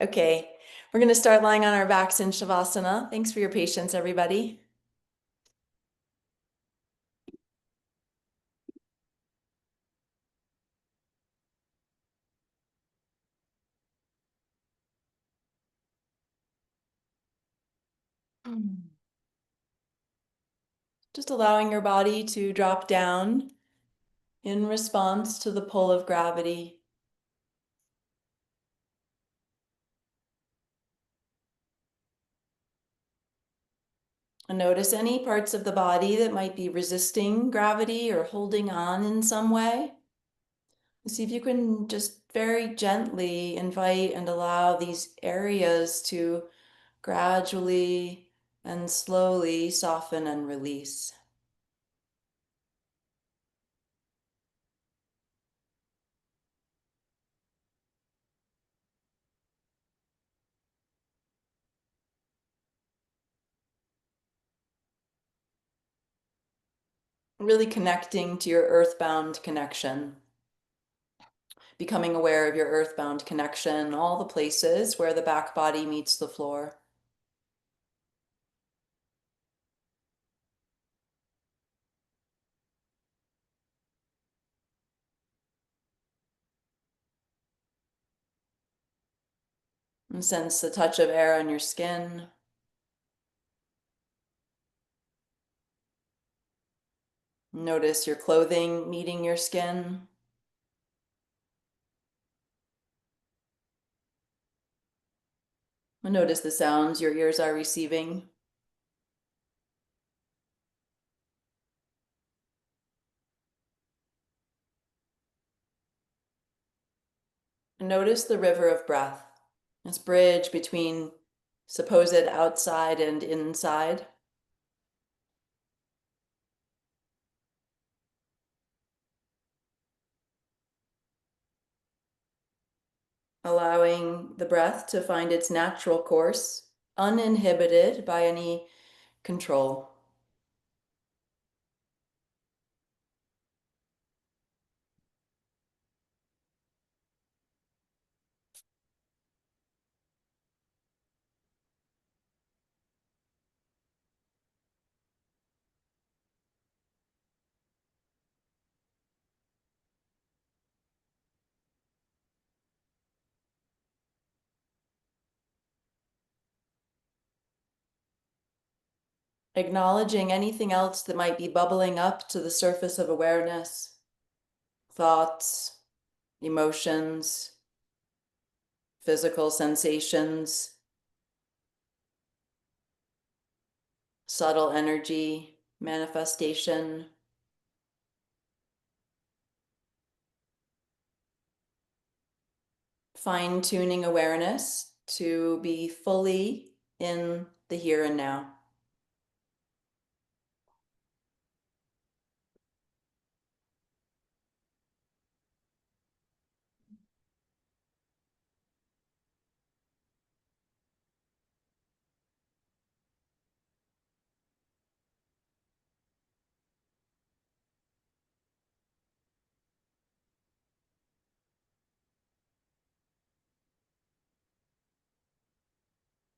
Okay, we're going to start lying on our backs in Shavasana. Thanks for your patience, everybody. Just allowing your body to drop down in response to the pull of gravity. And notice any parts of the body that might be resisting gravity or holding on in some way. See if you can just very gently invite and allow these areas to gradually and slowly soften and release. Really connecting to your earthbound connection. Becoming aware of your earthbound connection, all the places where the back body meets the floor. And sense the touch of air on your skin. Notice your clothing meeting your skin. And notice the sounds your ears are receiving. And notice the river of breath, this bridge between supposed outside and inside. Allowing the breath to find its natural course, uninhibited by any control. Acknowledging anything else that might be bubbling up to the surface of awareness, thoughts, emotions, physical sensations, subtle energy, manifestation. Fine-tuning awareness to be fully in the here and now.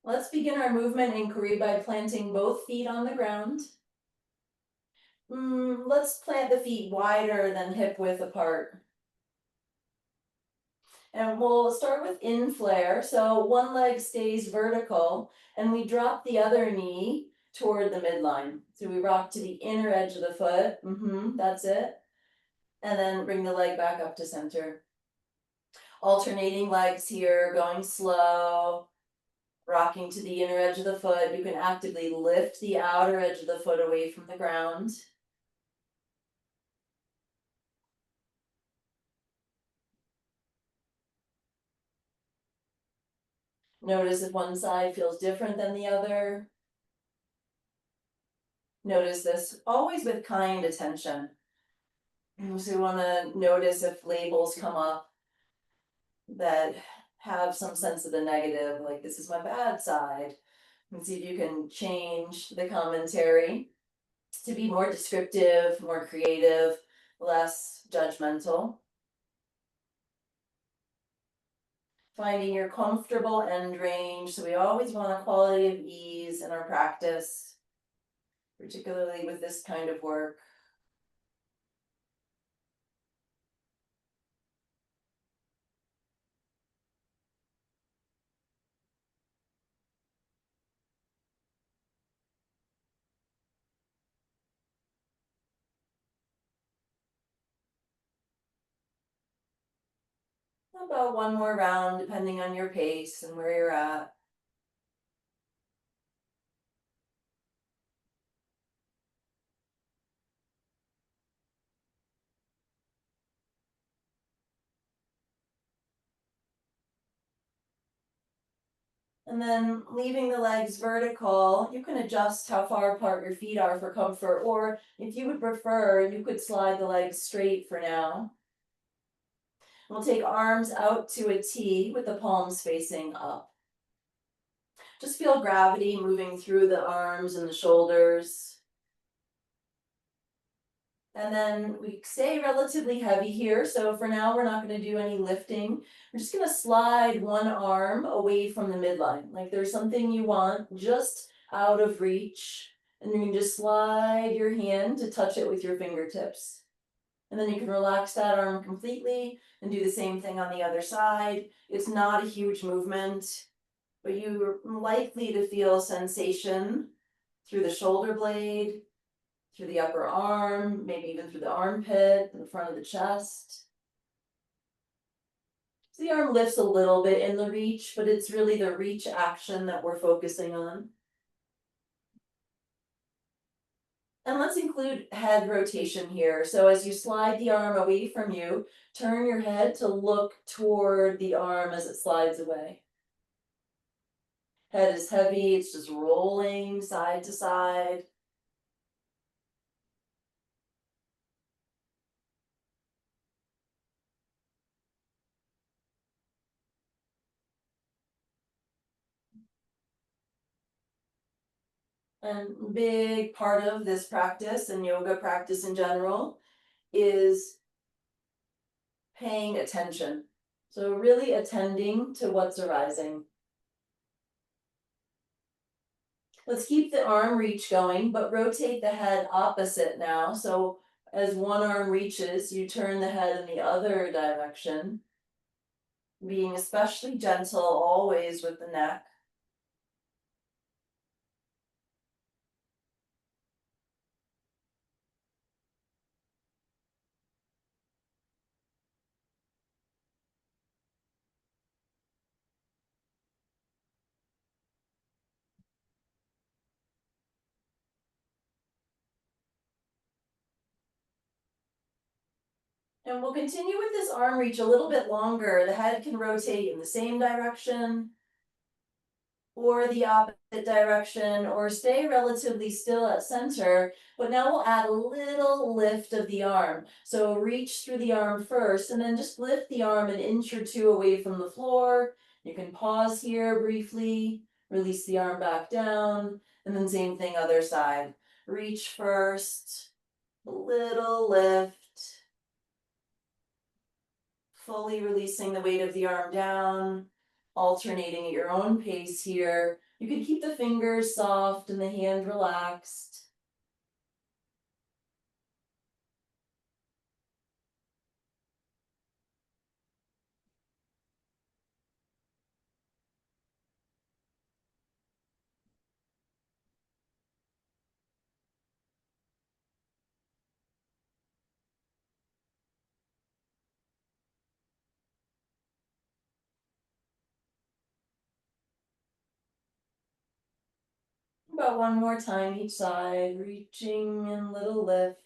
Let's begin our movement inquiry by planting both feet on the ground. Let's plant the feet wider than hip width apart. And we'll start with in flare. So one leg stays vertical and we drop the other knee toward the midline. So we rock to the inner edge of the foot. That's it. And then bring the leg back up to center. Alternating legs here, going slow, rocking to the inner edge of the foot. You can actively lift the outer edge of the foot away from the ground. Notice if one side feels different than the other. Notice this always with kind attention. So we want to notice if labels come up that have some sense of the negative, like this is my bad side. And see if you can change the commentary to be more descriptive, more creative, less judgmental. Finding your comfortable end range. So we always want a quality of ease in our practice, particularly with this kind of work. About one more round, depending on your pace and where you're at. And then leaving the legs vertical, you can adjust how far apart your feet are for comfort, or if you would prefer, you could slide the legs straight for now. We'll take arms out to a T with the palms facing up. Just feel gravity moving through the arms and the shoulders. And then we stay relatively heavy here. So for now, we're not going to do any lifting. We're just going to slide one arm away from the midline. Like there's something you want just out of reach. And you can just slide your hand to touch it with your fingertips. And then you can relax that arm completely and do the same thing on the other side. It's not a huge movement, but you're likely to feel sensation through the shoulder blade, through the upper arm, maybe even through the armpit, in the front of the chest. So the arm lifts a little bit in the reach, but it's really the reach action that we're focusing on. And let's include head rotation here. So as you slide the arm away from you, turn your head to look toward the arm as it slides away. Head is heavy, it's just rolling side to side. And big part of this practice and yoga practice in general is paying attention. So really attending to what's arising. Let's keep the arm reach going, but rotate the head opposite now. So as one arm reaches, you turn the head in the other direction, being especially gentle always with the neck. And we'll continue with this arm reach a little bit longer. The head can rotate in the same direction or the opposite direction, or stay relatively still at center. But now we'll add a little lift of the arm. So reach through the arm first, and then just lift the arm an inch or two away from the floor. You can pause here briefly, release the arm back down, and then same thing other side. Reach first, a little lift, fully releasing the weight of the arm down, alternating at your own pace here. You can keep the fingers soft and the hand relaxed. About one more time each side, reaching and little lift.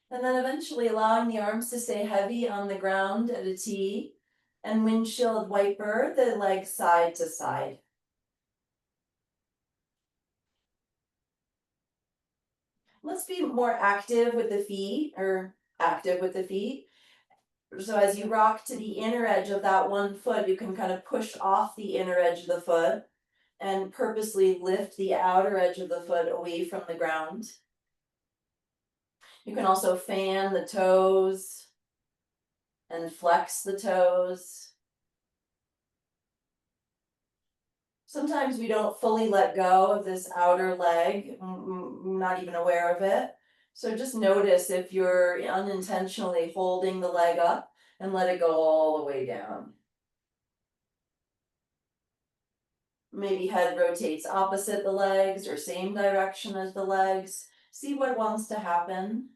And then eventually allowing the arms to stay heavy on the ground at a T, and windshield wiper the legs side to side. Let's be more active with the feet, or active with the feet. So as you rock to the inner edge of that one foot, you can kind of push off the inner edge of the foot. and purposely lift the outer edge of the foot away from the ground. You can also fan the toes and flex the toes. Sometimes we don't fully let go of this outer leg, not even aware of it. So just notice if you're unintentionally holding the leg up and let it go all the way down. Maybe head rotates opposite the legs or same direction as the legs. See what wants to happen.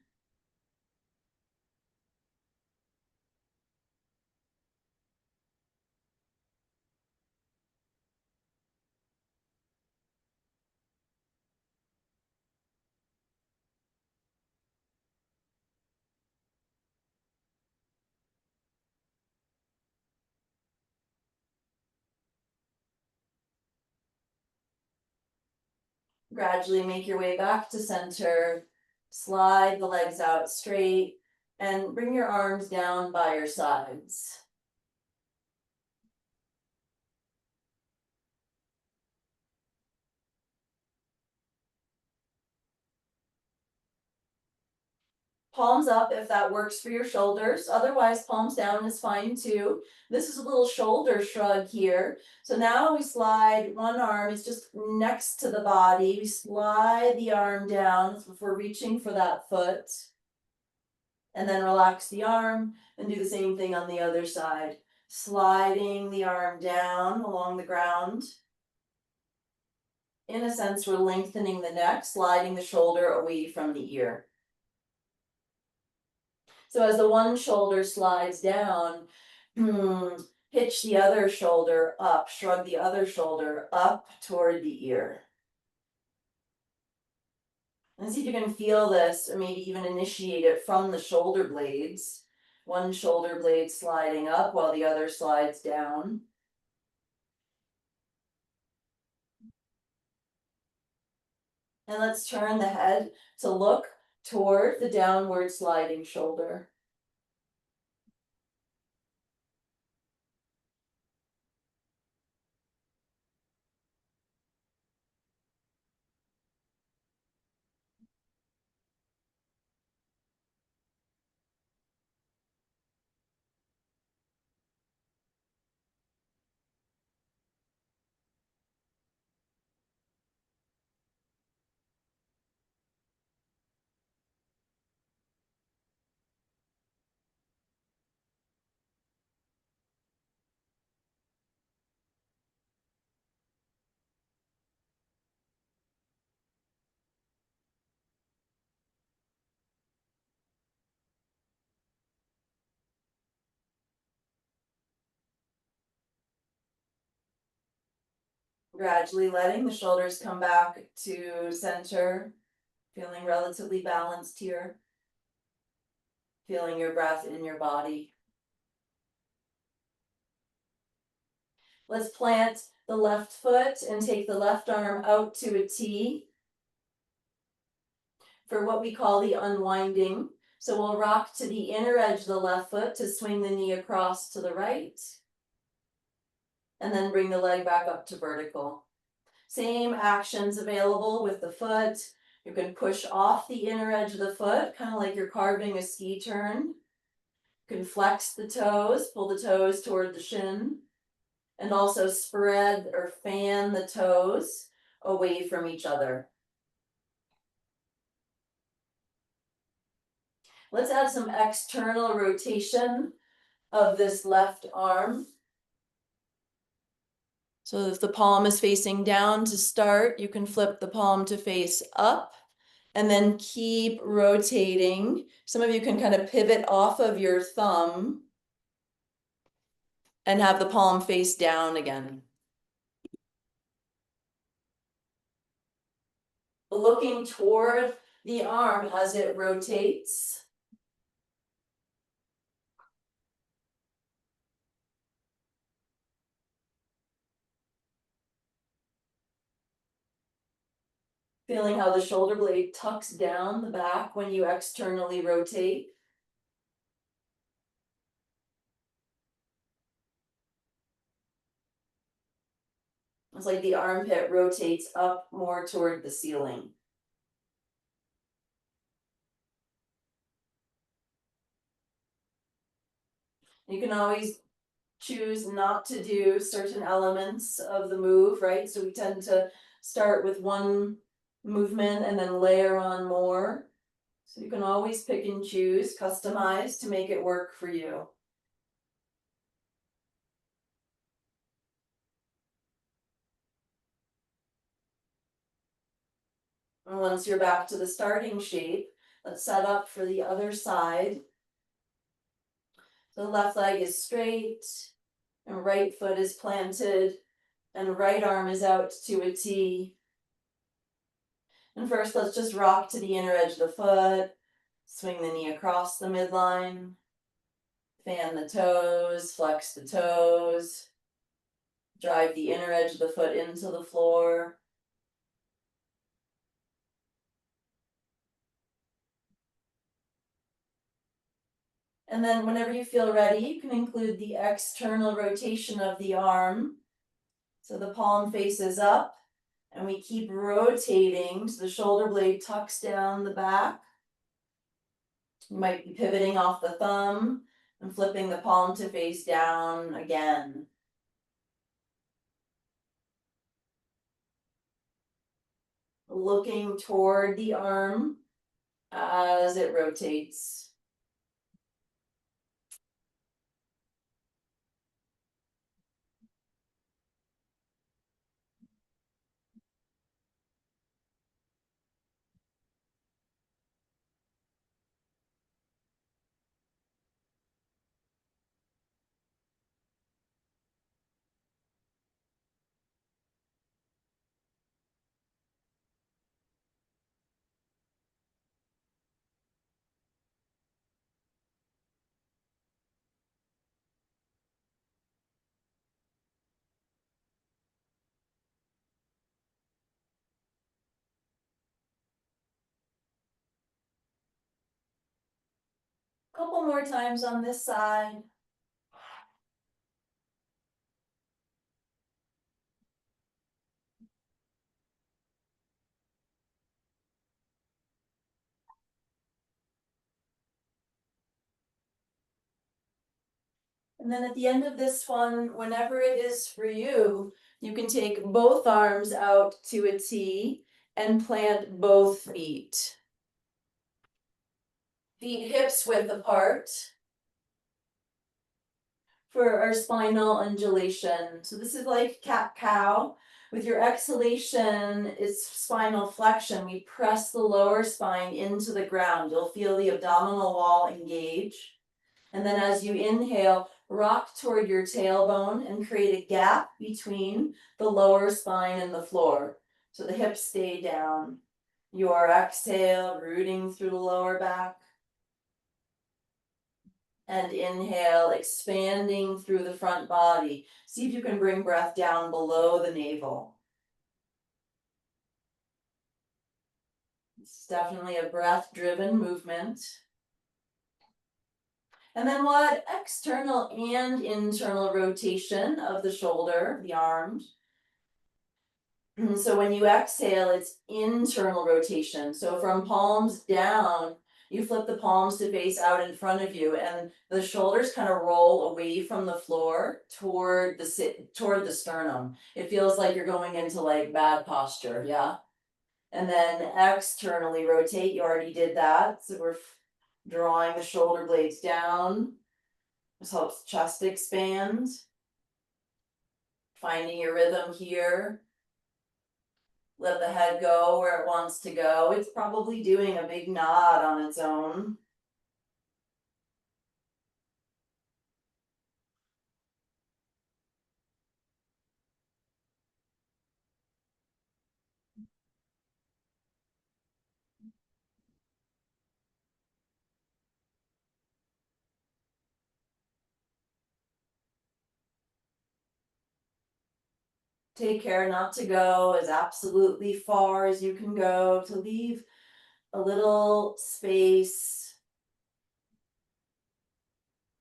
Gradually make your way back to center. Slide the legs out straight and bring your arms down by your sides. Palms up if that works for your shoulders. Otherwise, palms down is fine too. This is a little shoulder shrug here. So now we slide one arm, it's just next to the body. We slide the arm down if we're reaching for that foot. And then relax the arm and do the same thing on the other side. Sliding the arm down along the ground. In a sense, we're lengthening the neck, sliding the shoulder away from the ear. So as the one shoulder slides down, hitch the other shoulder up, shrug the other shoulder up toward the ear. And see if you can feel this, or maybe even initiate it from the shoulder blades. One shoulder blade sliding up while the other slides down. And let's turn the head to look toward the downward sliding shoulder. Gradually letting the shoulders come back to center, feeling relatively balanced here. Feeling your breath in your body. Let's plant the left foot and take the left arm out to a T for what we call the unwinding. So we'll rock to the inner edge of the left foot to swing the knee across to the right. And then bring the leg back up to vertical. Same actions available with the foot. You can push off the inner edge of the foot, kind of like you're carving a ski turn. You can flex the toes, pull the toes toward the shin, and also spread or fan the toes away from each other. Let's add some external rotation of this left arm. So if the palm is facing down to start, you can flip the palm to face up and then keep rotating. Some of you can kind of pivot off of your thumb and have the palm face down again. Looking toward the arm as it rotates. Feeling how the shoulder blade tucks down the back when you externally rotate. It's like the armpit rotates up more toward the ceiling. You can always choose not to do certain elements of the move, right? So we tend to start with one movement and then layer on more. So you can always pick and choose, customize to make it work for you. And once you're back to the starting shape, let's set up for the other side. So the left leg is straight and right foot is planted and right arm is out to a T. And first, let's just rock to the inner edge of the foot, swing the knee across the midline, fan the toes, flex the toes, drive the inner edge of the foot into the floor. And then whenever you feel ready, you can include the external rotation of the arm. So the palm faces up and we keep rotating so the shoulder blade tucks down the back. You might be pivoting off the thumb and flipping the palm to face down again. Looking toward the arm as it rotates. Couple more times on this side. And then at the end of this one, whenever it is for you, you can take both arms out to a T and plant both feet. Feet hips width apart for our spinal undulation. So this is like cat-cow. With your exhalation, it's spinal flexion. We press the lower spine into the ground. You'll feel the abdominal wall engage. And then as you inhale, rock toward your tailbone and create a gap between the lower spine and the floor. So the hips stay down. Your exhale, rooting through the lower back. And inhale, expanding through the front body. See if you can bring breath down below the navel. It's definitely a breath-driven movement. And then what external and internal rotation of the shoulder, the arms. So when you exhale, it's internal rotation. So from palms down, you flip the palms to face out in front of you, and the shoulders kind of roll away from the floor toward the sternum. It feels like you're going into like bad posture, yeah. And then externally rotate. You already did that, so we're drawing the shoulder blades down. This helps chest expand. Finding your rhythm here. Let the head go where it wants to go. It's probably doing a big nod on its own. Take care not to go as absolutely far as you can go, to leave a little space,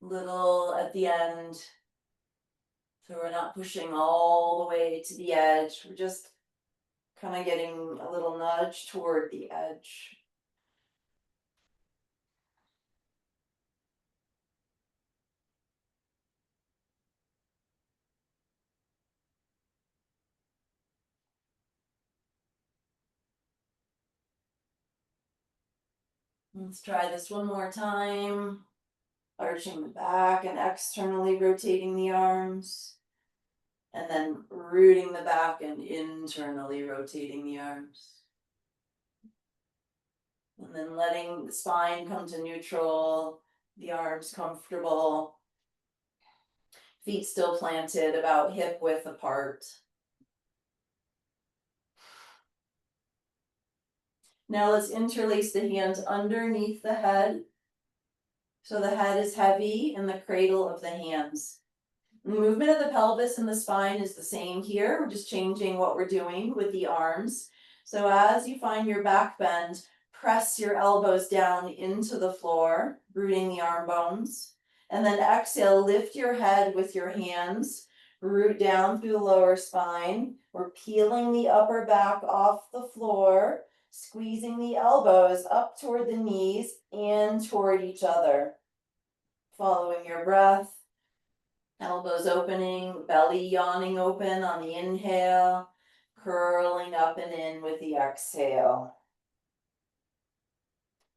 little at the end. So we're not pushing all the way to the edge. We're just kind of getting a little nudge toward the edge. Let's try this one more time. Arching the back and externally rotating the arms. And then rooting the back and internally rotating the arms. And then letting the spine come to neutral, the arms comfortable. Feet still planted about hip width apart. Now let's interlace the hands underneath the head. So the head is heavy in the cradle of the hands. The movement of the pelvis and the spine is the same here. We're just changing what we're doing with the arms. So as you find your back bend, press your elbows down into the floor, rooting the arm bones. And then exhale, lift your head with your hands, root down through the lower spine. We're peeling the upper back off the floor, squeezing the elbows up toward the knees and toward each other. Following your breath. Elbows opening, belly yawning open on the inhale, curling up and in with the exhale.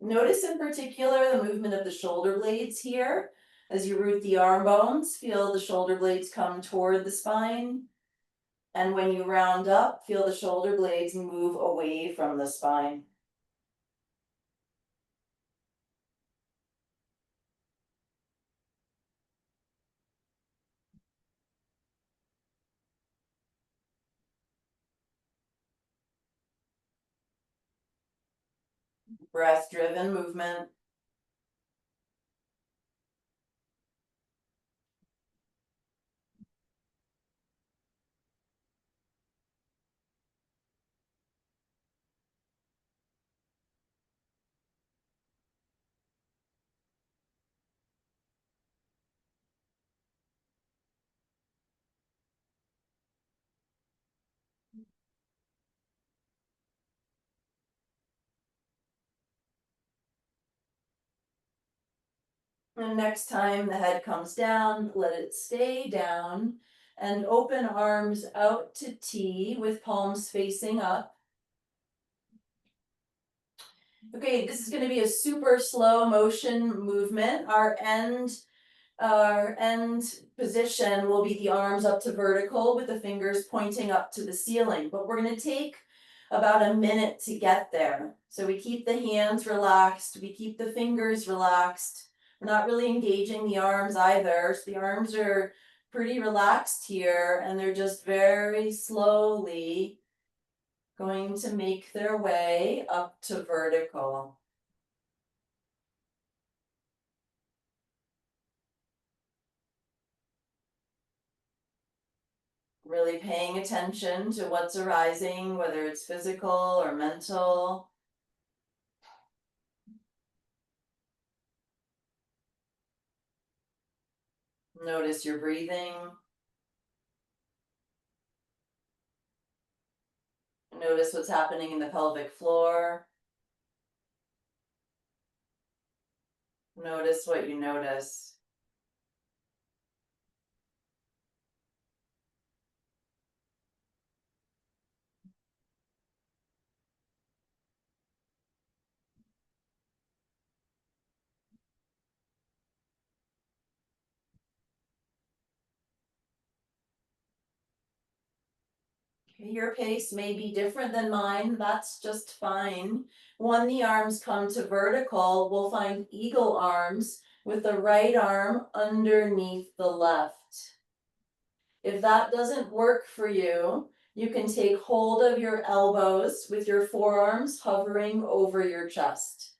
Notice in particular the movement of the shoulder blades here. As you root the arm bones, feel the shoulder blades come toward the spine. And when you round up, feel the shoulder blades move away from the spine. Breath-driven movement. And next time the head comes down, let it stay down and open arms out to T with palms facing up. Okay, this is going to be a super slow motion movement. Our end position will be the arms up to vertical with the fingers pointing up to the ceiling, but we're going to take about a minute to get there. So we keep the hands relaxed, we keep the fingers relaxed. We're not really engaging the arms either. So the arms are pretty relaxed here and they're just very slowly going to make their way up to vertical. Really paying attention to what's arising, whether it's physical or mental. Notice your breathing. Notice what's happening in the pelvic floor. Notice what you notice. Your pace may be different than mine, that's just fine. When the arms come to vertical, we'll find eagle arms with the right arm underneath the left. If that doesn't work for you, you can take hold of your elbows with your forearms hovering over your chest.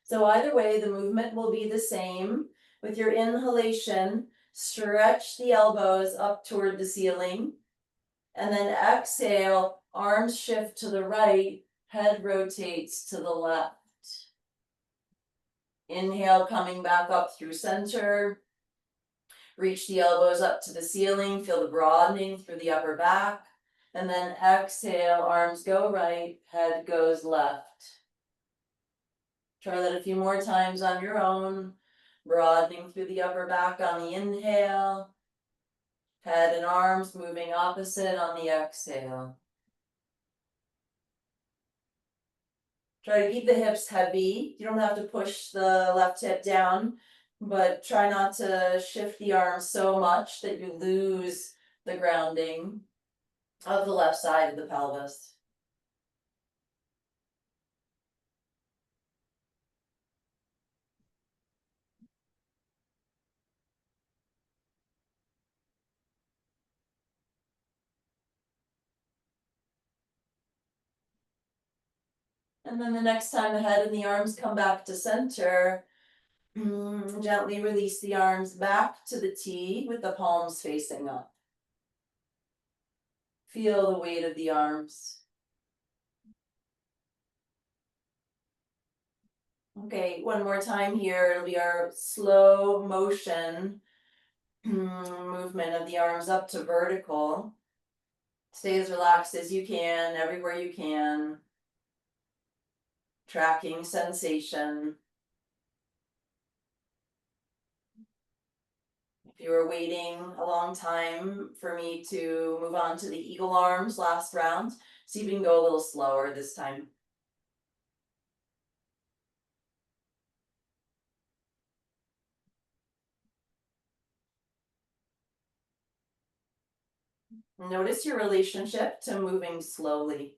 So either way, the movement will be the same. With your inhalation, stretch the elbows up toward the ceiling. And then exhale, arms shift to the right, head rotates to the left. Inhale, coming back up through center. Reach the elbows up to the ceiling, feel the broadening through the upper back. And then exhale, arms go right, head goes left. Try that a few more times on your own. Broadening through the upper back on the inhale. Head and arms moving opposite on the exhale. Try to keep the hips heavy. You don't have to push the left hip down, but try not to shift the arms so much that you lose the grounding of the left side of the pelvis. And then the next time the head and the arms come back to center, gently release the arms back to the T with the palms facing up. Feel the weight of the arms. Okay, one more time here. It'll be our slow motion movement of the arms up to vertical. Stay as relaxed as you can, everywhere you can. Tracking sensation. If you were waiting a long time for me to move on to the eagle arms last round, see if you can go a little slower this time. Notice your relationship to moving slowly.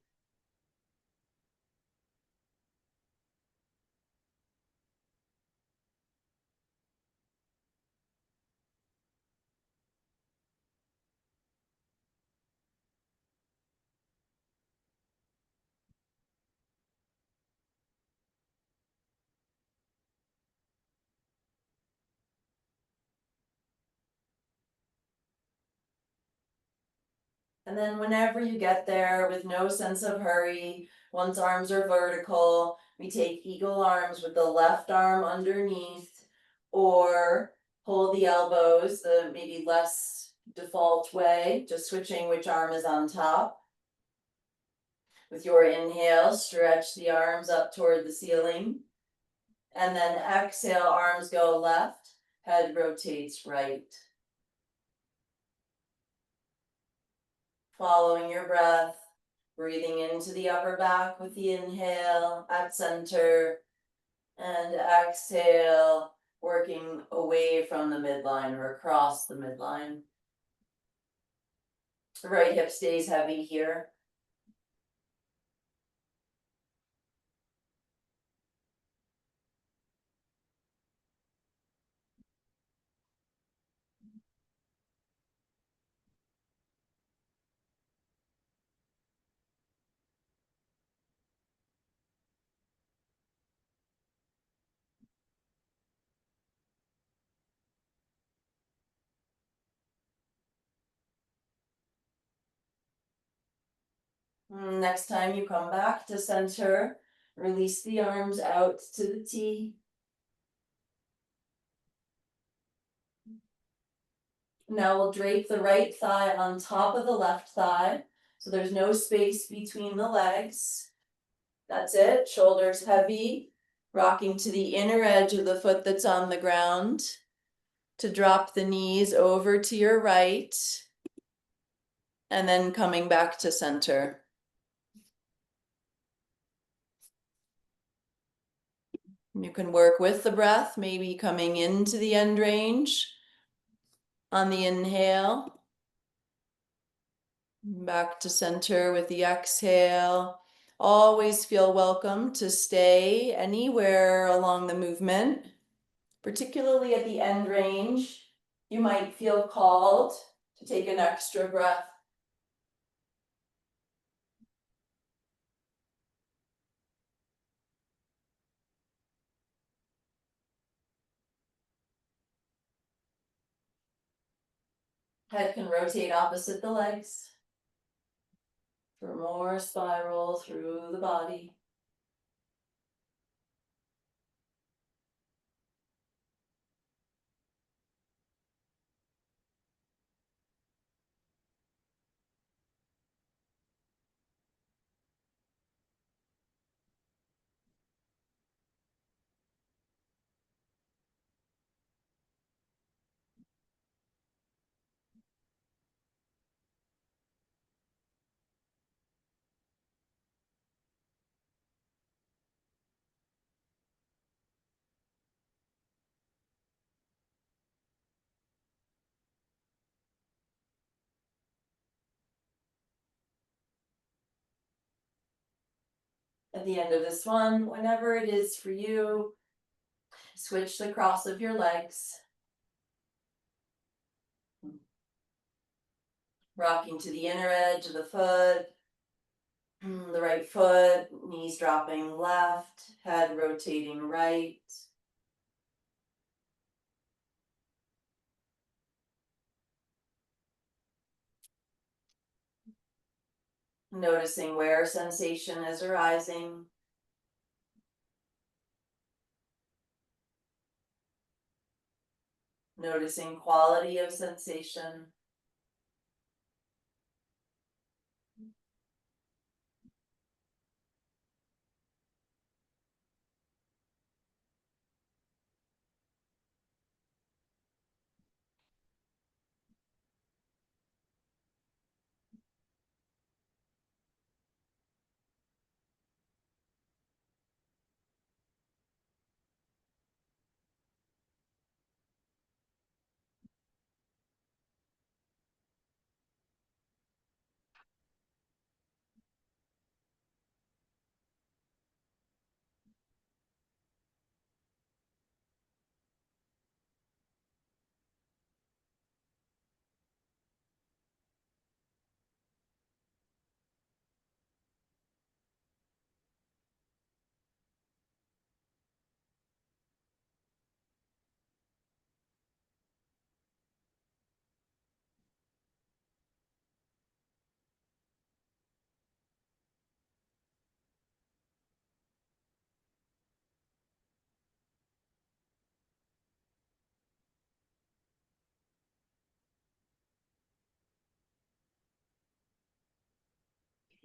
And then whenever you get there with no sense of hurry, once arms are vertical, we take eagle arms with the left arm underneath, or hold the elbows the maybe less default way, just switching which arm is on top. With your inhale, stretch the arms up toward the ceiling. And then exhale, arms go left, head rotates right. Following your breath, breathing into the upper back with the inhale at center, and exhale, working away from the midline or across the midline. The right hip stays heavy here. Next time you come back to center, release the arms out to the T. Now we'll drape the right thigh on top of the left thigh, so there's no space between the legs. That's it, shoulders heavy, rocking to the inner edge of the foot that's on the ground, to drop the knees over to your right, and then coming back to center. You can work with the breath, maybe coming into the end range on the inhale. Back to center with the exhale. Always feel welcome to stay anywhere along the movement, particularly at the end range. You might feel called to take an extra breath. Head can rotate opposite the legs for more spiral through the body. the end of this one, whenever it is for you, switch the cross of your legs. Rocking to the inner edge of the foot. The right foot, knees dropping left, head rotating right. Noticing where sensation is arising. Noticing quality of sensation.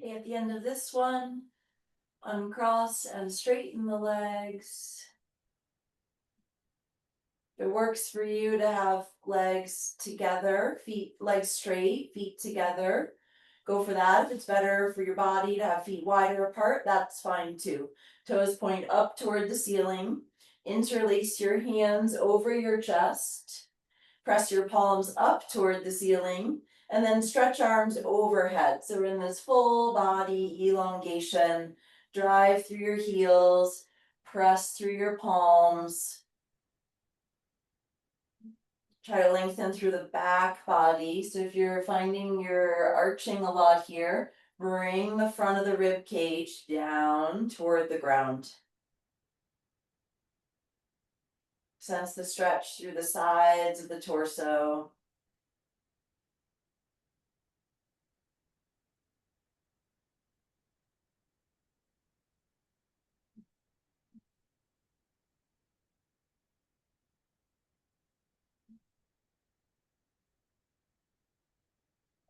Okay, at the end of this one, uncross and straighten the legs. If it works for you to have legs together, legs straight, feet together, go for that. If it's better for your body to have feet wider apart, that's fine too. Toes point up toward the ceiling. Interlace your hands over your chest. Press your palms up toward the ceiling. And then stretch arms overhead. So we're in this full body elongation. Drive through your heels. Press through your palms. Try to lengthen through the back body. So if you're finding you're arching a lot here, bring the front of the rib cage down toward the ground. Sense the stretch through the sides of the torso.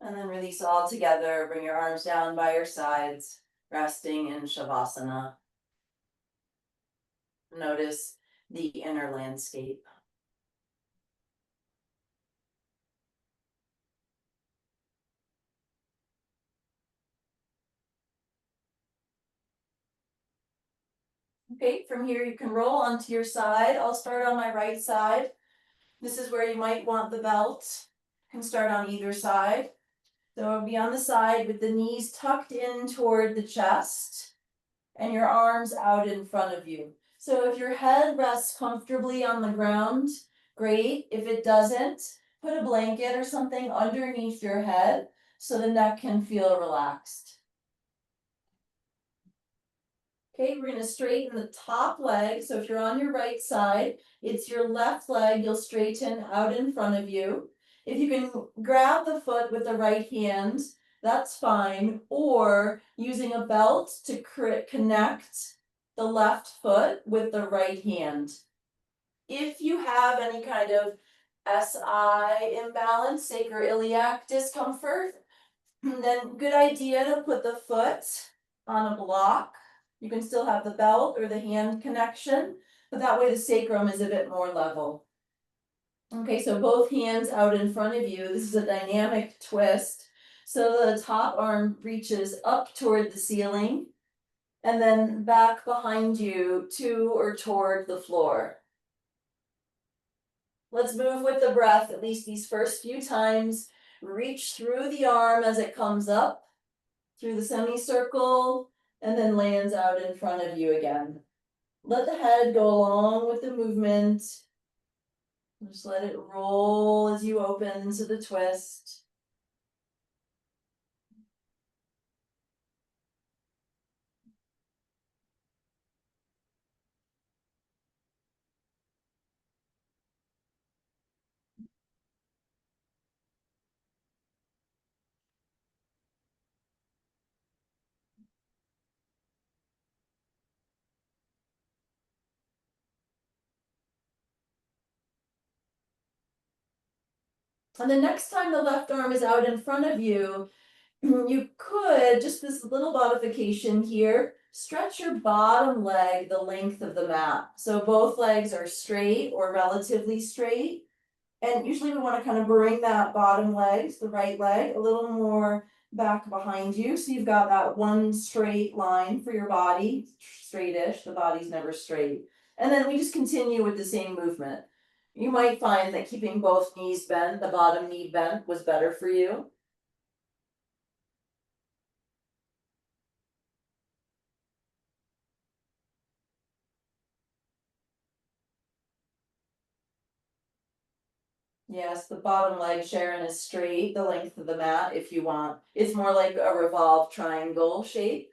And then release all together. Bring your arms down by your sides, resting in Shavasana. Notice the inner landscape. Okay, from here you can roll onto your side. I'll start on my right side. This is where you might want the belt. You can start on either side. So it'll be on the side with the knees tucked in toward the chest and your arms out in front of you. So if your head rests comfortably on the ground, great. If it doesn't, put a blanket or something underneath your head so the neck can feel relaxed. Okay, we're gonna straighten the top leg. So if you're on your right side, it's your left leg you'll straighten out in front of you. If you can grab the foot with the right hand, that's fine. Or using a belt to connect the left foot with the right hand. If you have any kind of SI imbalance, sacroiliac discomfort, then good idea to put the foot on a block. You can still have the belt or the hand connection, but that way the sacrum is a bit more level. Okay, so both hands out in front of you. This is a dynamic twist. So the top arm reaches up toward the ceiling and then back behind you to or toward the floor. Let's move with the breath, at least these first few times. Reach through the arm as it comes up, through the semicircle, and then lands out in front of you again. Let the head go along with the movement. Just let it roll as you open to the twist. And the next time the left arm is out in front of you, you could, just this little modification here, stretch your bottom leg the length of the mat. So both legs are straight or relatively straight. And usually we want to kind of bring that bottom leg, the right leg, a little more back behind you. So you've got that one straight line for your body, straightish, the body's never straight. And then we just continue with the same movement. You might find that keeping both knees bent, the bottom knee bent, was better for you. Yes, the bottom leg, Sharon, is straight, the length of the mat if you want. It's more like a revolved triangle shape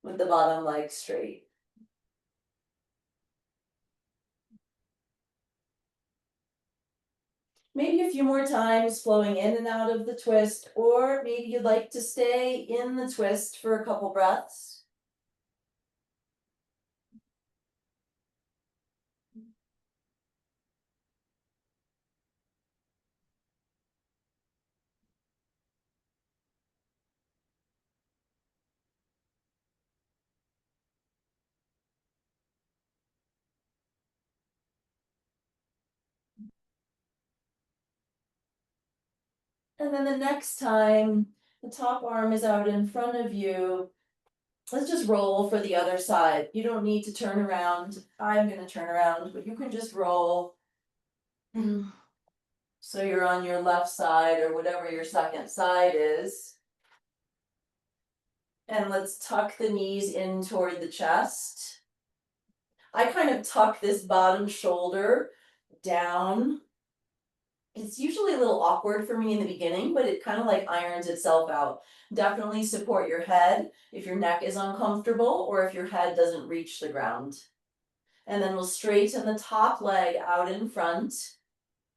with the bottom leg straight. Maybe a few more times flowing in and out of the twist, or maybe you'd like to stay in the twist for a couple breaths. And then the next time the top arm is out in front of you, let's just roll for the other side. You don't need to turn around. I'm going to turn around, but you can just roll. So you're on your left side or whatever your second side is. And let's tuck the knees in toward the chest. I kind of tuck this bottom shoulder down. It's usually a little awkward for me in the beginning, but it kind of like irons itself out. Definitely support your head if your neck is uncomfortable or if your head doesn't reach the ground. And then we'll straighten the top leg out in front.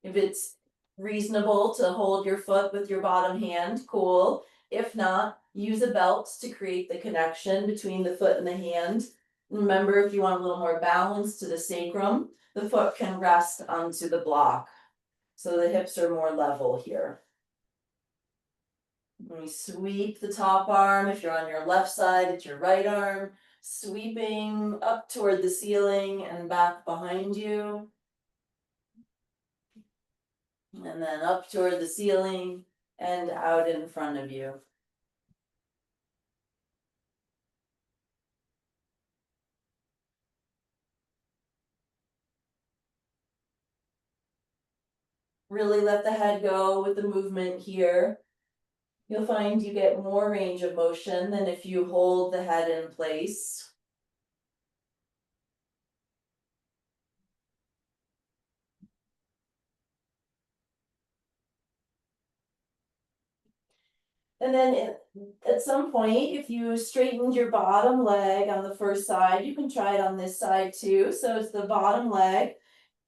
If it's reasonable to hold your foot with your bottom hand, cool. If not, use a belt to create the connection between the foot and the hand. Remember, if you want a little more balance to the sacrum, the foot can rest onto the block. So the hips are more level here. And we sweep the top arm. If you're on your left side, it's your right arm. Sweeping up toward the ceiling and back behind you. And then up toward the ceiling and out in front of you. Really let the head go with the movement here. You'll find you get more range of motion than if you hold the head in place. And then at some point, if you straightened your bottom leg on the first side, you can try it on this side too. So it's the bottom leg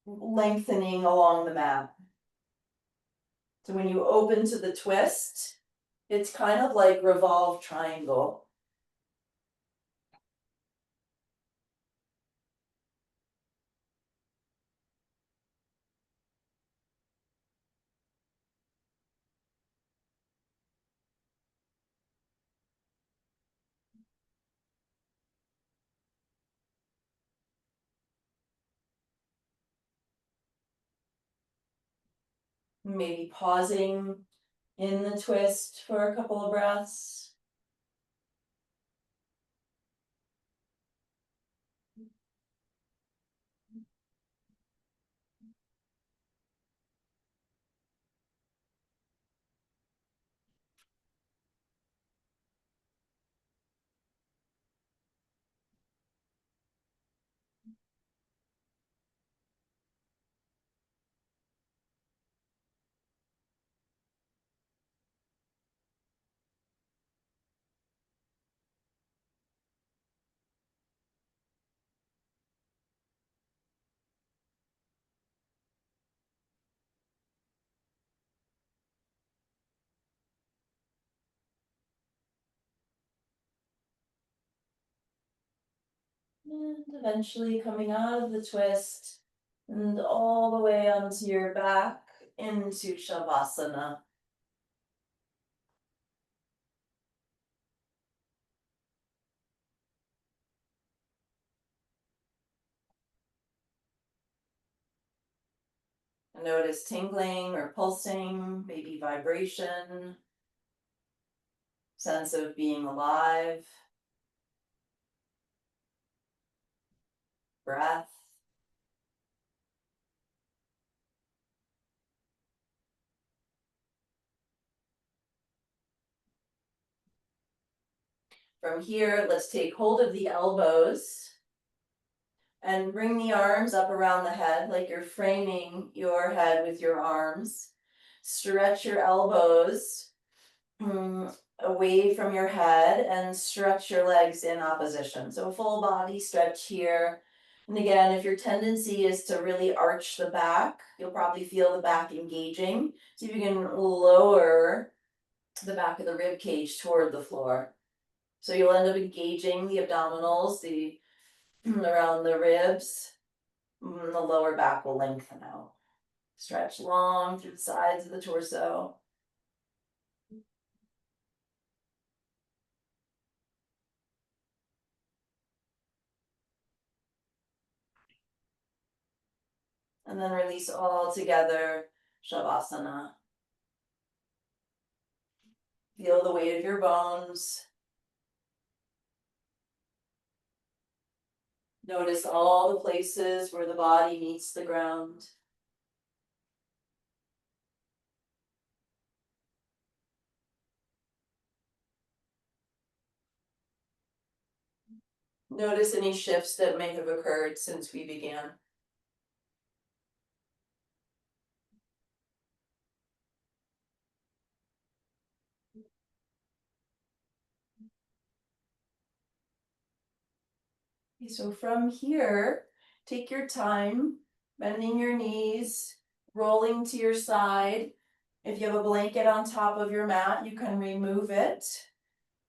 lengthening along the mat. So when you open to the twist, it's kind of like revolved triangle. Maybe pausing in the twist for a couple of breaths. And eventually coming out of the twist and all the way onto your back into Shavasana. Notice tingling or pulsing, maybe vibration, sense of being alive, breath. From here, let's take hold of the elbows and bring the arms up around the head like you're framing your head with your arms. Stretch your elbows away from your head and stretch your legs in opposition. So full body stretch here. And again, if your tendency is to really arch the back, you'll probably feel the back engaging. See if you can lower the back of the rib cage toward the floor. So you'll end up engaging the abdominals, the around the ribs. The lower back will lengthen out. Stretch long through the sides of the torso. And then release all together, Shavasana. Feel the weight of your bones. Notice all the places where the body meets the ground. Notice any shifts that may have occurred since we began. Okay, so from here, take your time, bending your knees, rolling to your side. If you have a blanket on top of your mat, you can remove it,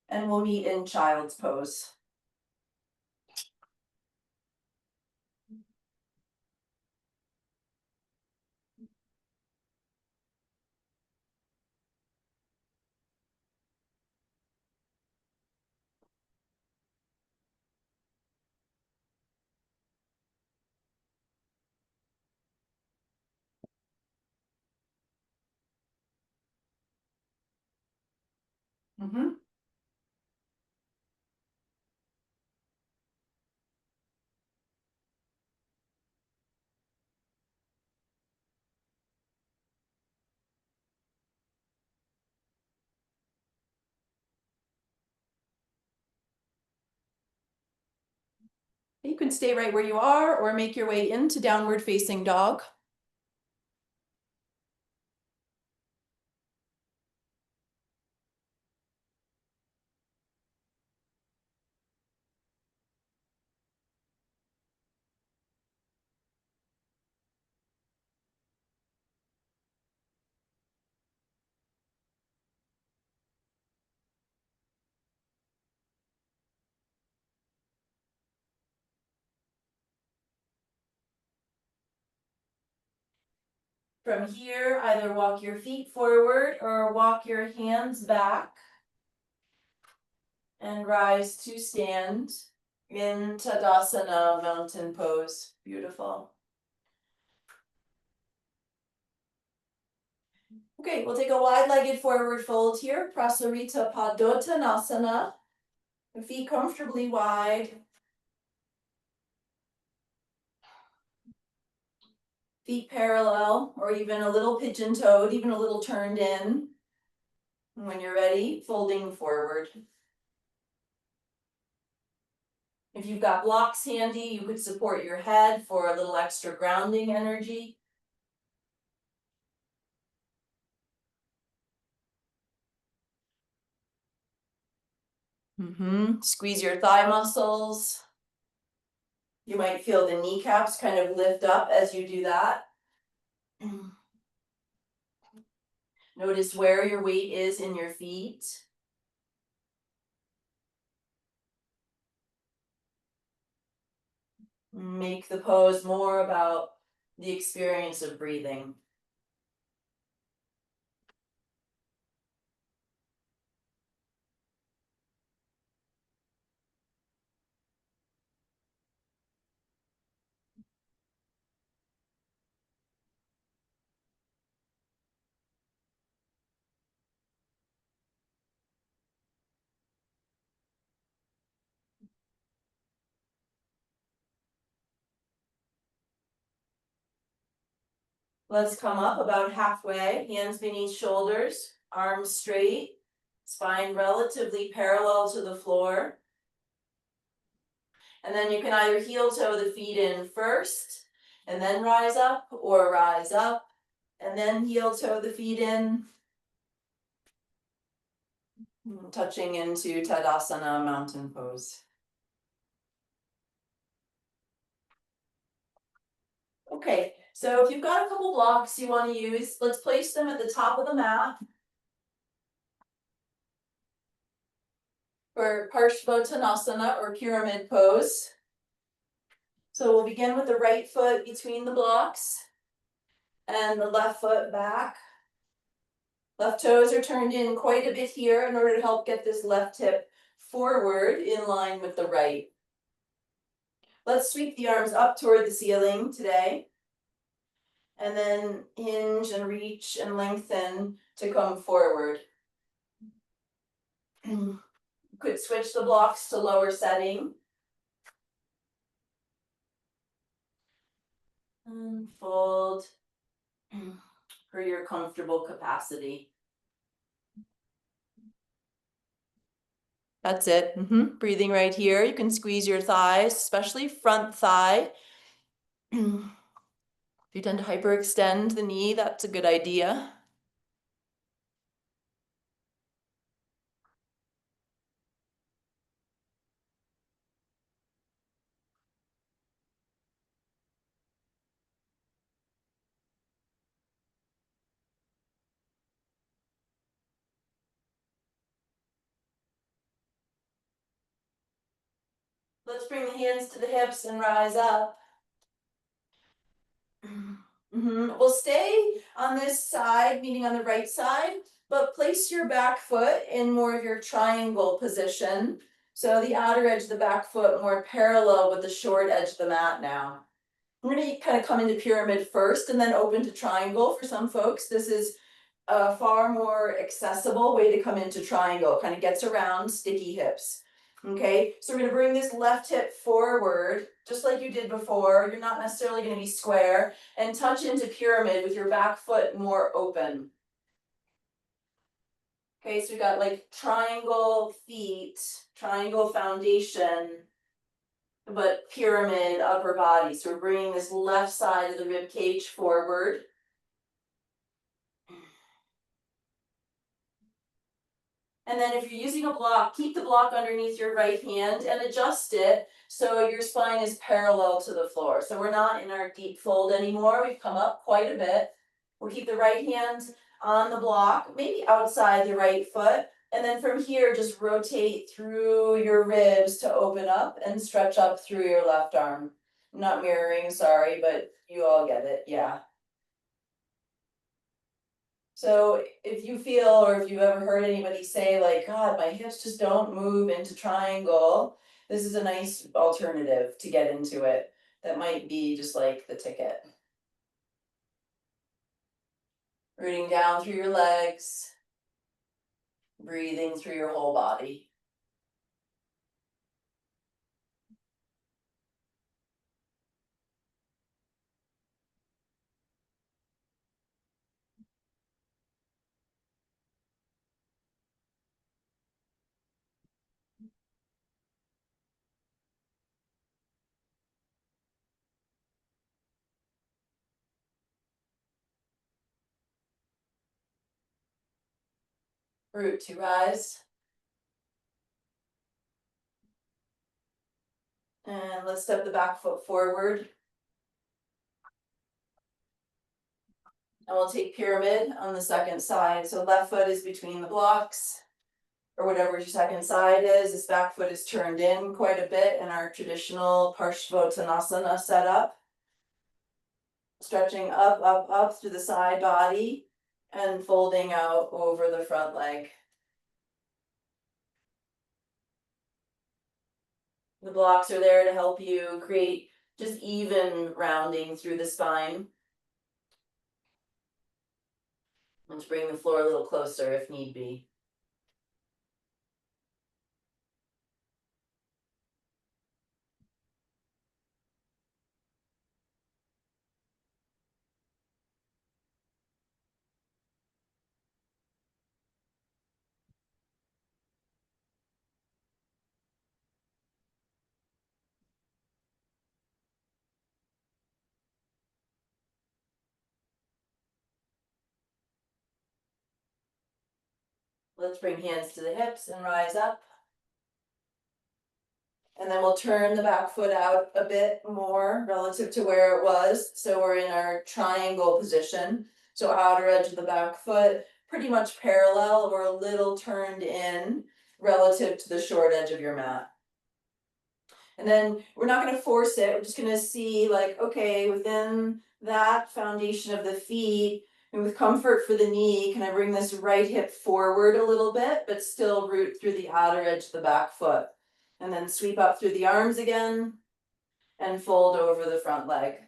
and we'll meet in child's pose. You can stay right where you are or make your way into downward facing dog. From here, either walk your feet forward or walk your hands back and rise to stand in Tadasana, mountain pose. Beautiful. Okay, we'll take a wide-legged forward fold here, Prasarita Padottanasana. The feet comfortably wide. Feet parallel, or even a little pigeon-toed, even a little turned in. And when you're ready, folding forward. If you've got blocks handy, you could support your head for a little extra grounding energy. Squeeze your thigh muscles. You might feel the kneecaps kind of lift up as you do that. Notice where your weight is in your feet. Make the pose more about the experience of breathing. Let's come up about halfway, hands beneath shoulders, arms straight, spine relatively parallel to the floor. And then you can either heel toe the feet in first and then rise up, or rise up and then heel toe the feet in, touching into Tadasana, mountain pose. Okay, so if you've got a couple blocks you want to use, let's place them at the top of the mat for Parshvottanasana or pyramid pose. So we'll begin with the right foot between the blocks and the left foot back. Left toes are turned in quite a bit here in order to help get this left hip forward in line with the right. Let's sweep the arms up toward the ceiling today. And then hinge and reach and lengthen to come forward. Could switch the blocks to lower setting. And fold for your comfortable capacity. That's it. Breathing right here. You can squeeze your thighs, especially front thigh. If you tend to hyperextend the knee, that's a good idea. Let's bring the hands to the hips and rise up. We'll stay on this side, meaning on the right side, but place your back foot in more of your triangle position. So the outer edge of the back foot more parallel with the short edge of the mat now. I'm going to kind of come into pyramid first and then open to triangle for some folks. This is a far more accessible way to come into triangle, kind of gets around sticky hips. Okay, so we're going to bring this left hip forward, just like you did before. You're not necessarily going to be square, and touch into pyramid with your back foot more open. Okay, so we got like triangle feet, triangle foundation, but pyramid upper body. So we're bringing this left side of the rib cage forward. And then if you're using a block, keep the block underneath your right hand and adjust it so your spine is parallel to the floor. So we're not in our deep fold anymore. We've come up quite a bit. We'll keep the right hand on the block, maybe outside the right foot. And then from here, just rotate through your ribs to open up and stretch up through your left arm. I'm not mirroring, sorry, but you all get it, yeah. So if you feel, or if you've ever heard anybody say like, God, my hips just don't move into triangle, this is a nice alternative to get into it. That might be just like the ticket. Rooting down through your legs, breathing through your whole body. Root to rise. And let's step the back foot forward. And we'll take pyramid on the second side. So left foot is between the blocks. or whatever your second side is. This back foot is turned in quite a bit in our traditional Parshvottanasana setup. Stretching up, up, up through the side body and folding out over the front leg. The blocks are there to help you create just even rounding through the spine. Let's bring the floor a little closer if need be. Let's bring hands to the hips and rise up. And then we'll turn the back foot out a bit more relative to where it was. So we're in our triangle position. So outer edge of the back foot, pretty much parallel or a little turned in relative to the short edge of your mat. And then we're not going to force it. We're just going to see like, okay, within that foundation of the feet and with comfort for the knee, can I bring this right hip forward a little bit, but still root through the outer edge of the back foot. And then sweep up through the arms again and fold over the front leg.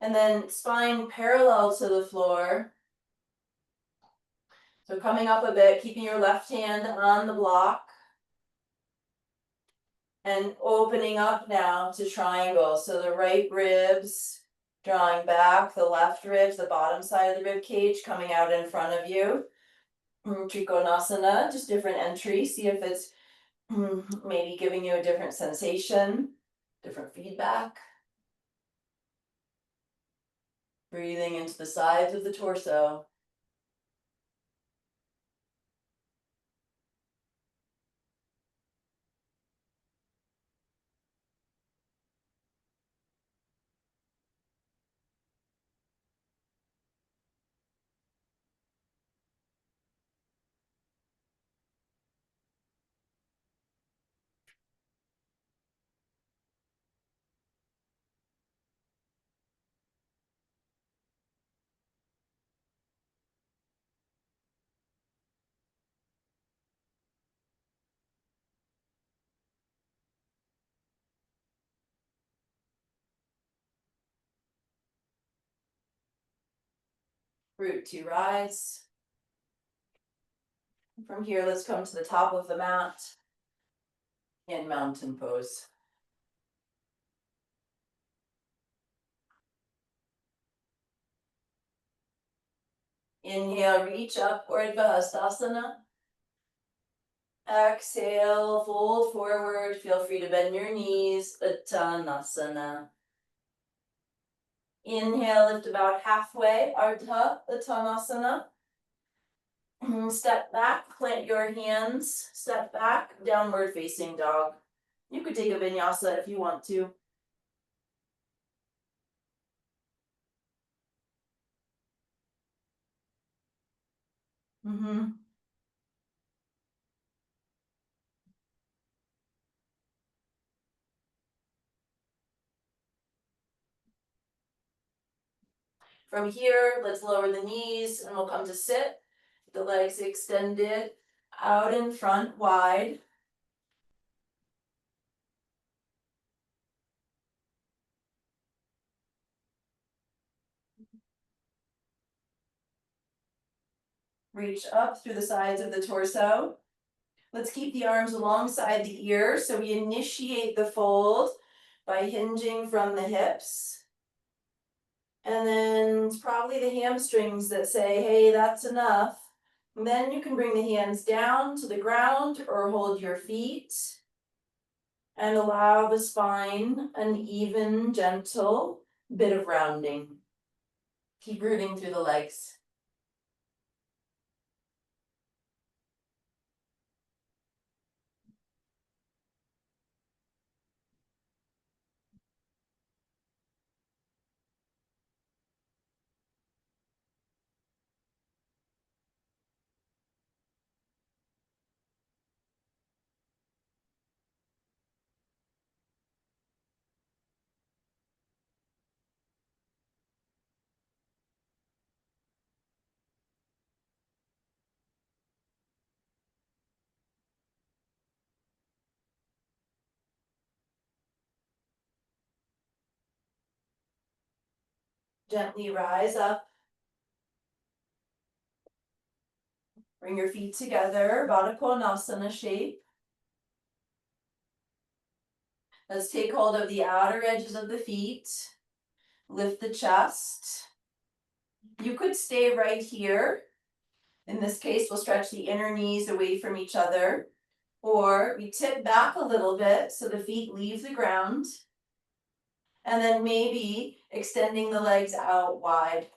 And then spine parallel to the floor. So coming up a bit, keeping your left hand on the block. And opening up now to triangle. So the right ribs drawing back, the left ribs, the bottom side of the rib cage coming out in front of you. Trikonasana, just different entry. See if it's maybe giving you a different sensation, different feedback. Breathing into the sides of the torso. Root to rise. From here, let's come to the top of the mat in mountain pose. Inhale, reach up, Urdhva Hastasana. Exhale, fold forward. Feel free to bend your knees, Uttanasana. Inhale, lift about halfway, Ardha Uttanasana. Step back, plant your hands, step back, downward facing dog. You could take a vinyasa if you want to. From here, let's lower the knees and we'll come to sit. The legs extended out in front, wide. Reach up through the sides of the torso. Let's keep the arms alongside the ears. So we initiate the fold by hinging from the hips. And then it's probably the hamstrings that say, hey, that's enough. And then you can bring the hands down to the ground or hold your feet. And allow the spine an even, gentle bit of rounding. Keep rooting through the legs. Gently rise up. Bring your feet together, Baddha Konasana shape. Let's take hold of the outer edges of the feet. Lift the chest. You could stay right here. In this case, we'll stretch the inner knees away from each other. Or we tip back a little bit so the feet leave the ground. And then maybe extending the legs out wide.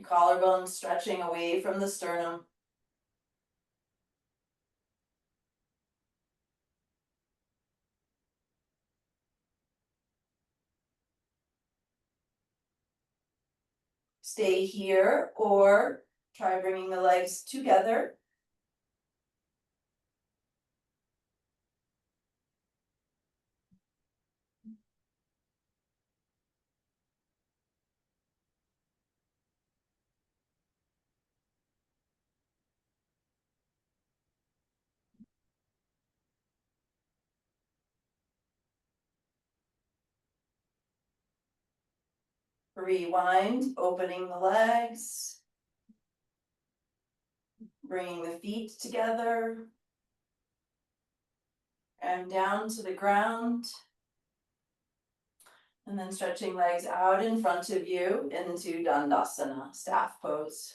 Collarbones stretching away from the sternum. Stay here or try bringing the legs together. Rewind, opening the legs. Bringing the feet together. And down to the ground. And then stretching legs out in front of you into Dandasana, staff pose.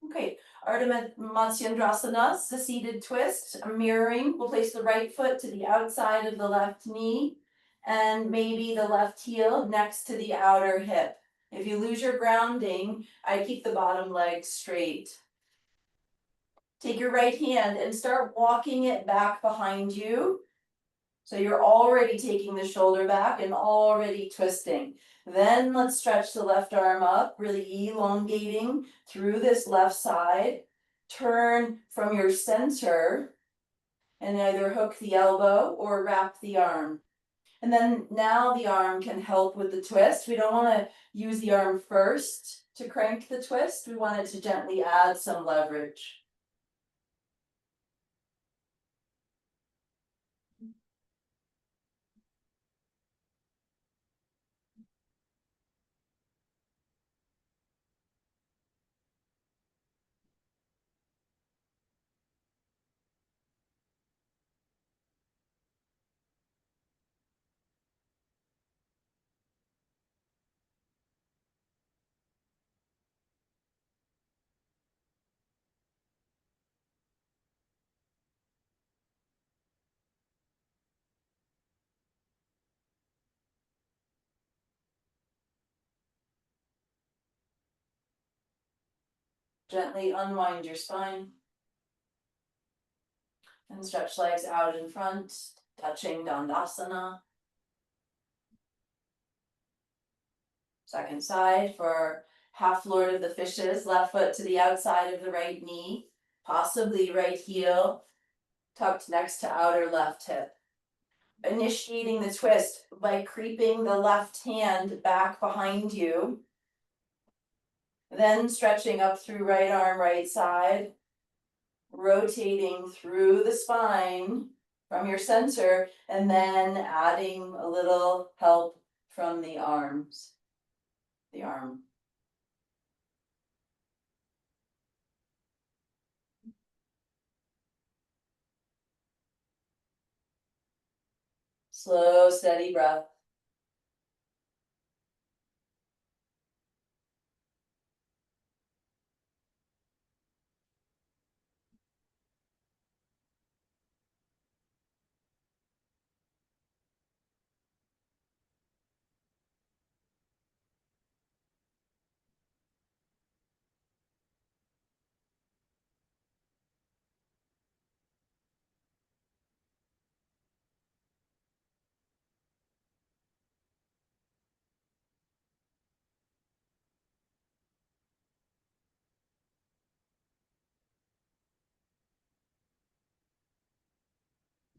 Okay, Ardha Matsyendrasana, the seated twist, mirroring. We'll place the right foot to the outside of the left knee and maybe the left heel next to the outer hip. If you lose your grounding, I keep the bottom leg straight. Take your right hand and start walking it back behind you. So you're already taking the shoulder back and already twisting. Then let's stretch the left arm up, really elongating through this left side. Turn from your center and either hook the elbow or wrap the arm. And then now the arm can help with the twist. We don't want to use the arm first to crank the twist. We want it to gently add some leverage. Gently unwind your spine. And stretch legs out in front, touching Dandasana. Second side for half Lord of the Fishes, left foot to the outside of the right knee, possibly right heel, tucked next to outer left hip. Initiating the twist by creeping the left hand back behind you. Then stretching up through right arm, right side, rotating through the spine from your center, and then adding a little help from the arms. The arm. Slow, steady breath.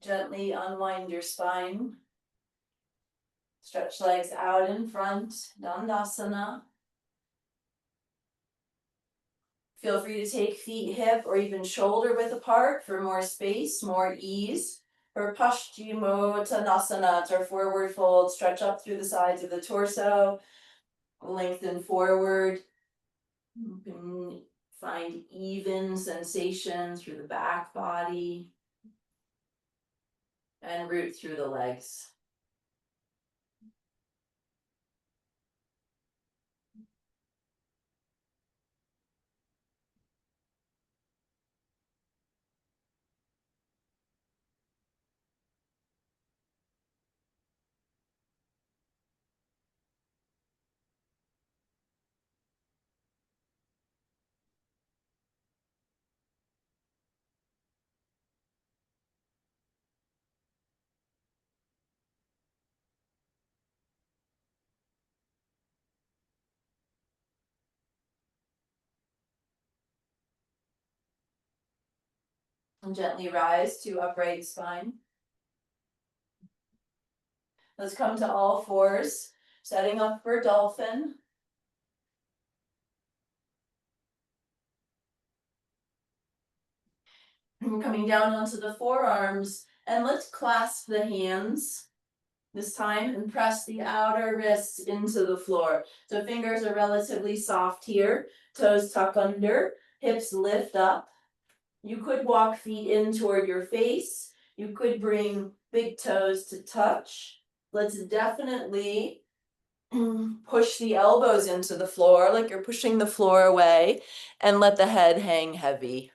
Gently unwind your spine. Stretch legs out in front, Dandasana. Feel free to take feet hip or even shoulder width apart for more space, more ease. For Paschimottanasana, or forward fold, stretch up through the sides of the torso, lengthen forward. You can find even sensation through the back body and root through the legs. And gently rise to upright spine. Let's come to all fours, setting up for dolphin. And coming down onto the forearms, and let's clasp the hands this time and press the outer wrists into the floor. So fingers are relatively soft here, toes tuck under, hips lift up. You could walk feet in toward your face. You could bring big toes to touch. Let's definitely push the elbows into the floor like you're pushing the floor away, and let the head hang heavy.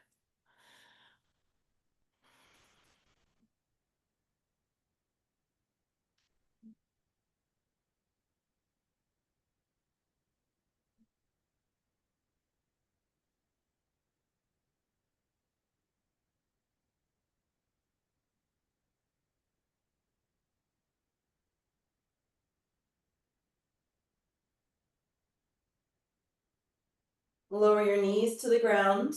Lower your knees to the ground.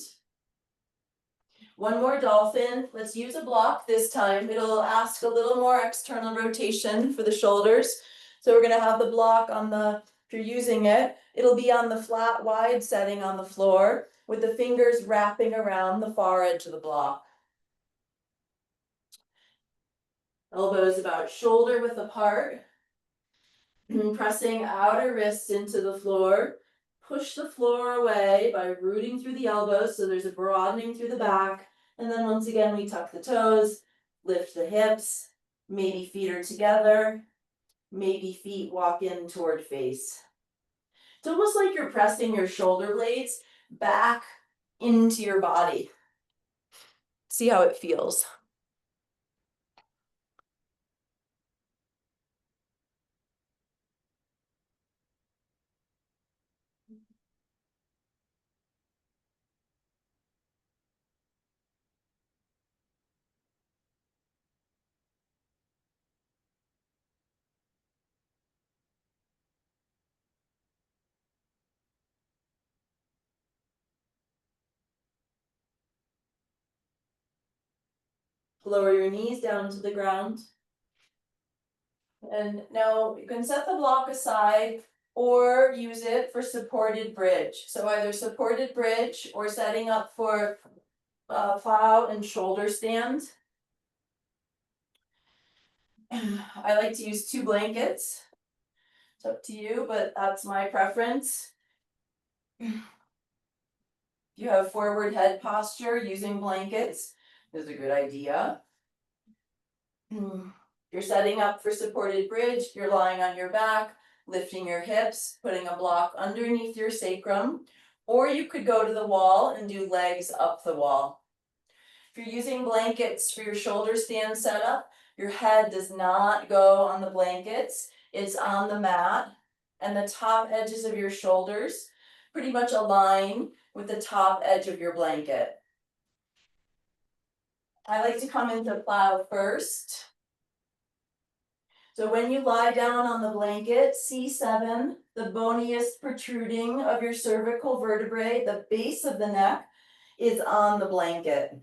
One more dolphin. Let's use a block this time. It'll ask a little more external rotation for the shoulders. So we're gonna have the block on the, if you're using it, it'll be on the flat wide setting on the floor with the fingers wrapping around the far edge of the block. Elbows about shoulder width apart. Pressing outer wrists into the floor. Push the floor away by rooting through the elbows so there's a broadening through the back. And then once again, we tuck the toes, lift the hips, maybe feet are together, maybe feet walk in toward face. It's almost like you're pressing your shoulder blades back into your body. See how it feels. Lower your knees down to the ground. And now you can set the block aside or use it for supported bridge. So either supported bridge or setting up for plow and shoulder stand. I like to use 2 blankets. It's up to you, but that's my preference. If you have forward head posture, using blankets is a good idea. You're setting up for supported bridge, you're lying on your back, lifting your hips, putting a block underneath your sacrum, or you could go to the wall and do legs up the wall. If you're using blankets for your shoulder stand setup, your head does not go on the blankets, it's on the mat, and the top edges of your shoulders pretty much align with the top edge of your blanket. I like to come into plow first. So when you lie down on the blanket, C7, the boniest protruding of your cervical vertebrae, the base of the neck, is on the blanket.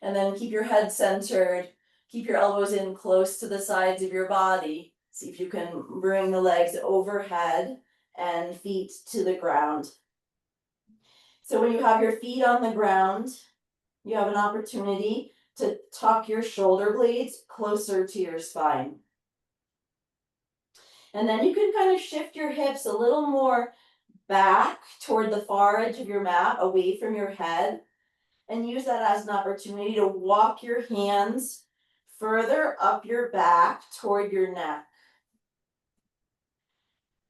And then keep your head centered, keep your elbows in close to the sides of your body. See if you can bring the legs overhead and feet to the ground. So when you have your feet on the ground, you have an opportunity to tuck your shoulder blades closer to your spine. And then you can kind of shift your hips a little more back toward the far edge of your mat, away from your head, and use that as an opportunity to walk your hands further up your back toward your neck.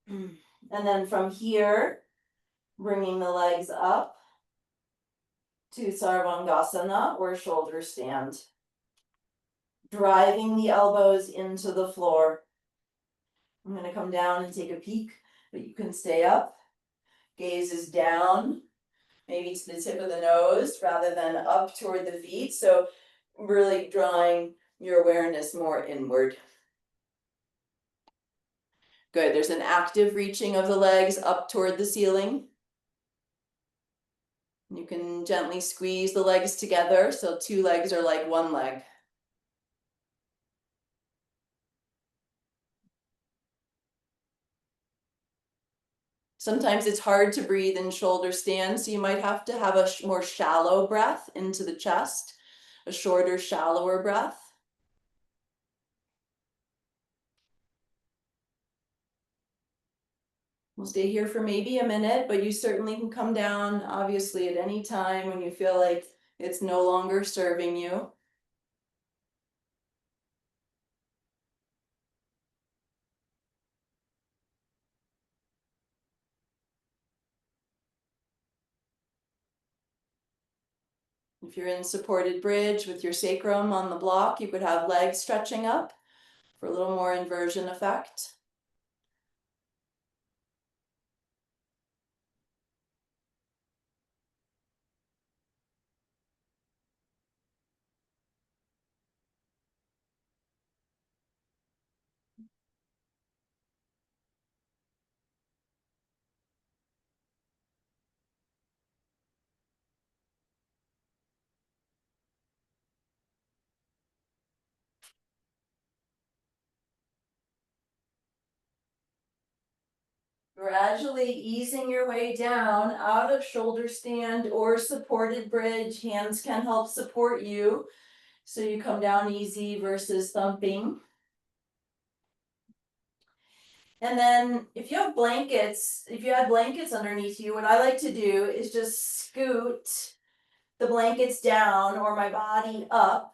And then from here, bringing the legs up to Sarvangasana or shoulder stand. Driving the elbows into the floor. I'm going to come down and take a peek, but you can stay up. Gaze is down, maybe to the tip of the nose rather than up toward the feet. So really drawing your awareness more inward. Good, there's an active reaching of the legs up toward the ceiling. You can gently squeeze the legs together so two legs are like one leg. Sometimes it's hard to breathe in shoulder stand, so you might have to have a more shallow breath into the chest, a shorter, shallower breath. We'll stay here for maybe a minute, but you certainly can come down, obviously, at any time when you feel like it's no longer serving you. If you're in supported bridge with your sacrum on the block, you could have legs stretching up for a little more inversion effect. Gradually easing your way down out of shoulder stand or supported bridge. Hands can help support you. So you come down easy versus thumping. And then if you have blankets, if you had blankets underneath you, what I like to do is just scoot the blankets down or my body up.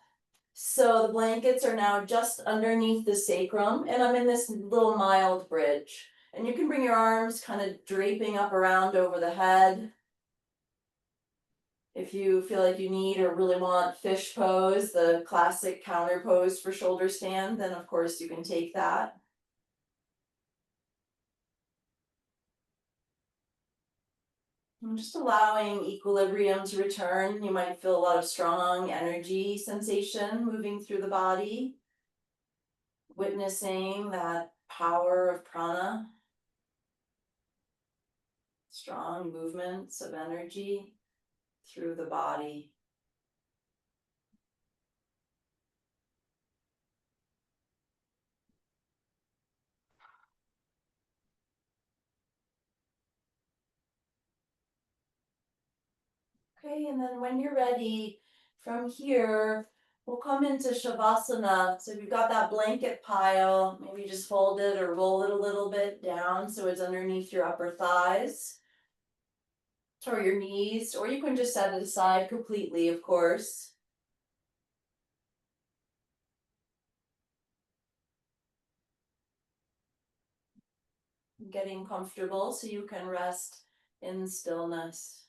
So the blankets are now just underneath the sacrum and I'm in this little mild bridge. And you can bring your arms kind of draping up around over the head. If you feel like you need or really want fish pose, the classic counter pose for shoulder stand, then of course you can take that. And just allowing equilibrium to return. You might feel a lot of strong energy sensation moving through the body, witnessing that power of prana, strong movements of energy through the body. Okay, and then when you're ready, from here, we'll come into Shavasana. So if you've got that blanket pile, maybe just fold it or roll it a little bit down so it's underneath your upper thighs or your knees, or you can just set it aside completely, of course. Getting comfortable so you can rest in stillness.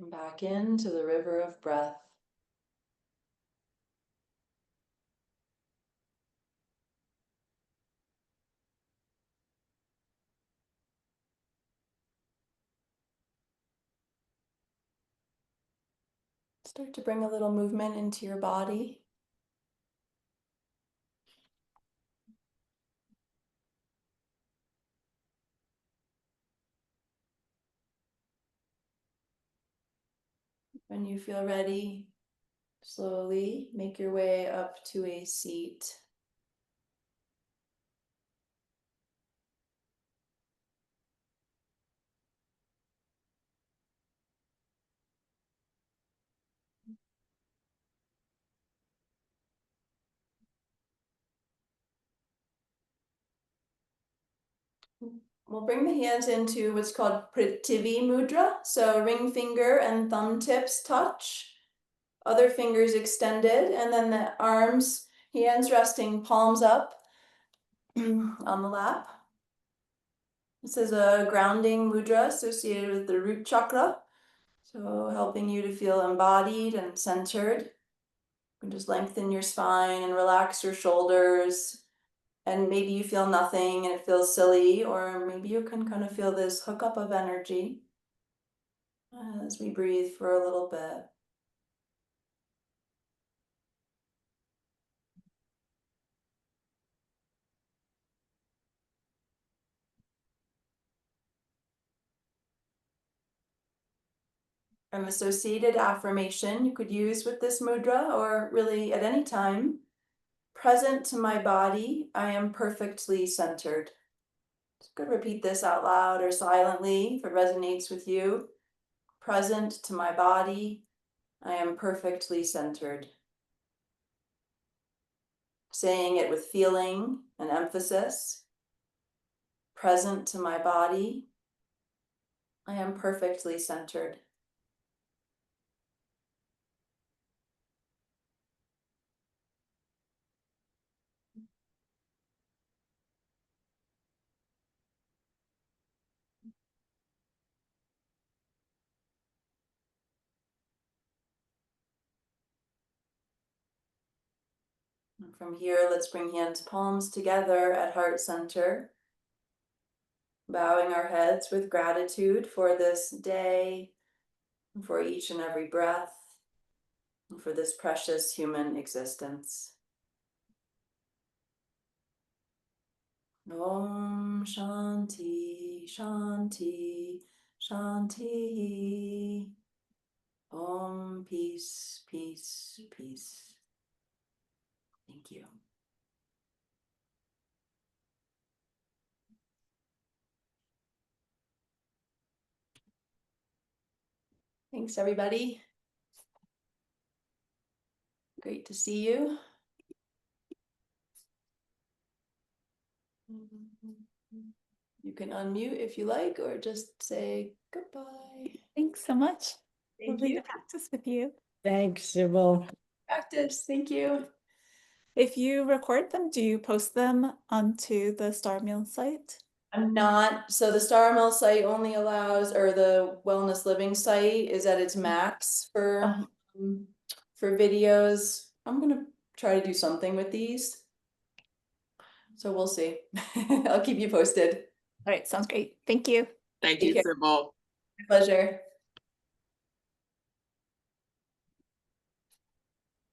And back into the river of breath. Start to bring a little movement into your body. When you feel ready, slowly make your way up to a seat. We'll bring the hands into what's called Prithvi Mudra. So ring finger and thumb tips touch, other fingers extended, and then the arms, hands resting palms up on the lap. This is a grounding mudra associated with the root chakra. So helping you to feel embodied and centered. You can just lengthen your spine and relax your shoulders. And maybe you feel nothing and it feels silly, or maybe you can kind of feel this hookup of energy as we breathe for a little bit. An associated affirmation you could use with this mudra, or really at any time. Present to my body, I am perfectly centered. You could repeat this out loud or silently if it resonates with you. Present to my body, I am perfectly centered. Saying it with feeling and emphasis. Present to my body, I am perfectly centered. And from here, let's bring hands, palms together at heart center. Bowing our heads with gratitude for this day, for each and every breath, and for this precious human existence. Om Shanti, Shanti, Shanti. Om peace, peace, peace. Thank you. Thanks, everybody. Great to see you. You can unmute if you like, or just say goodbye. Thanks so much. Thank Lovely you. to practice with you. Thanks, Sybil. Practice. Thank you. If you record them, do you post them onto the Star Meal site? I'm not. So the Star Mill site only allows, or the Wellness Living site is at its max for videos. I'm gonna try to do something with these. So we'll see. I'll keep you posted. All right, sounds great. Thank you. Thank Take you, care. Sybil. My pleasure.